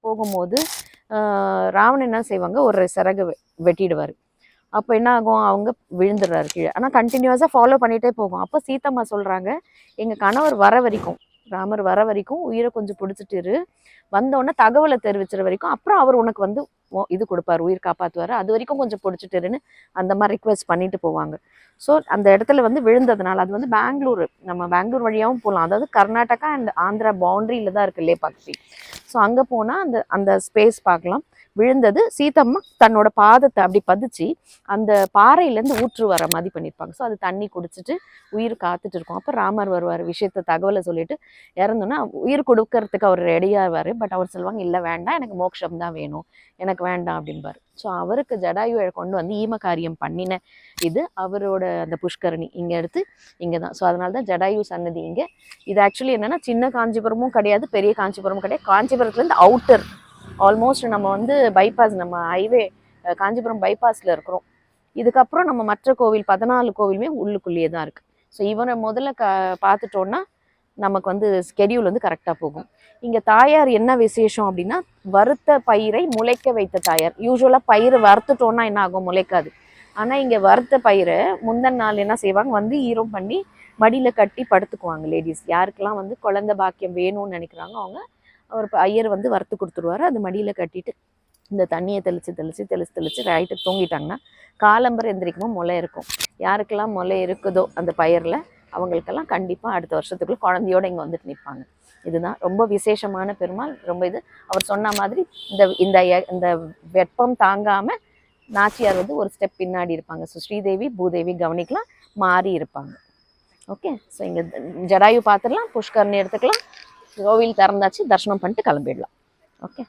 போகும்போது ராவணன் என்ன செய்வாங்க, ஒரு சிறகு வெட்டிடுவார். அப்போ என்ன ஆகும், அவங்க விழுந்துடுறாரு கீழே. ஆனால் கண்டினியூஸாக ஃபாலோ பண்ணிகிட்டே போகும். அப்போ சீத்தம்மா சொல்கிறாங்க, எங்கள் கணவர் வர வரைக்கும், ராமர் வர வரைக்கும் உயிரை கொஞ்சம் பிடிச்சிட்டு வந்தோடனே தகவலை தெரிவிச்சிற வரைக்கும், அப்புறம் அவர் உனக்கு வந்து இது கொடுப்பார், உயிர் காப்பாற்றுவார், அது வரைக்கும் கொஞ்சம் பிடிச்சிட்டுருன்னு அந்த மாதிரி ரிக்வெஸ்ட் பண்ணிட்டு போவாங்க. ஸோ அந்த இடத்துல வந்து விழுந்ததுனால, அது வந்து பெங்களூர், நம்ம பெங்களூர் வழியாகவும் போகலாம், அதாவது கர்நாடகா அண்ட் ஆந்திரா பவுண்ட்ரியில் தான் இருக்குது லேபாக்சி. ஸோ அங்கே போனால் அந்த அந்த ஸ்பேஸ் பார்க்கலாம். விழுந்தது சீத்தம்மா தன்னோட பாதத்தை அப்படி பதிச்சு அந்த பாறையிலேருந்து ஊற்று வர மாதிரி பண்ணியிருப்பாங்க. ஸோ அது தண்ணி குடிச்சிட்டு உயிர் காத்துட்டு இருக்கும். அப்போ ராமர் வருவார், விஷயத்த தகவலை சொல்லிட்டு இறந்தோன்னா உயிர் கொடுக்கறதுக்கு அவர் ரெடியாவார். பட் அவர் சொல்லுவாங்க, இல்லை வேண்டாம், எனக்கு மோட்சம் தான் வேணும், எனக்கு வேண்டாம் அப்படின்பார். ஸோ அவருக்கு ஜடாயுவை கொண்டு வந்து ஈமகாரியம் பண்ணின இது அவரோட அந்த புஷ்கரணி இங்கே எடுத்து இங்கே தான். ஸோ அதனால தான் ஜடாயு சன்னதி இங்கே. இது ஆக்சுவலி என்னென்னா சின்ன காஞ்சிபுரமும் கிடையாது, பெரிய காஞ்சிபுரமும் கிடையாது. காஞ்சிபுரத்துலேருந்து அவுட்டர் ஆல்மோஸ்ட் நம்ம வந்து பைபாஸ், நம்ம ஹைவே காஞ்சிபுரம் பைபாஸில் இருக்கிறோம். இதுக்கப்புறம் நம்ம மற்ற கோவில் 14 கோவிலுமே உள்ளுக்குள்ளேயே தான் இருக்குது. ஸோ இவனை முதல்ல பார்த்துட்டோன்னா நமக்கு வந்து ஸ்கெடியூல் வந்து கரெக்டாக போகும். இங்கே தாயார் என்ன விசேஷம் அப்படின்னா, வறுத்த பயிரை முளைக்க வைத்த தாயார். யூஸ்வலாக பயிர் வறுத்துட்டோன்னா என்ன ஆகும், முளைக்காது. ஆனால் இங்கே வறுத்த பயிரை முந்தின நாள் என்ன செய்வாங்க, வந்து ஈரம் பண்ணி மடியில் கட்டி படுத்துக்குவாங்க லேடிஸ். யாருக்கெல்லாம் வந்து குழந்தை பாக்கியம் வேணும்னு நினைக்கிறாங்க அவங்க, அவர் ஐயர் வந்து வறுத்து கொடுத்துருவாரு. அது மடியில் கட்டிட்டு இந்த தண்ணியை தெளித்து ரைட்டு தூங்கிட்டாங்கன்னா காலம்பரை எந்திரிக்குமோ முளை இருக்கும். யாருக்கெல்லாம் முளை இருக்குதோ அந்த பயிரில், அவங்களுக்கெல்லாம் கண்டிப்பாக அடுத்த வருஷத்துக்குள்ள குழந்தையோடு இங்கே வந்துட்டு நிற்பாங்க. இதுதான் ரொம்ப விசேஷமான பெருமாள். ரொம்ப இது அவர் சொன்ன மாதிரி இந்த இந்த இந்த வெப்பம் தாங்காமல் நாச்சியார் வந்து ஒரு ஸ்டெப் பின்னாடி இருப்பாங்க. ஸோ ஸ்ரீதேவி பூதேவி கவனிக்கலாம், மாறி இருப்பாங்க. ஓகே, ஸோ இங்கே ஜடாயு பார்த்துடலாம், புஷ்கரணி எடுத்துக்கலாம், கோவில் திறந்தாச்சு, தரிசனம் பண்ணிட்டு கிளம்பிடலாம். ஓகே.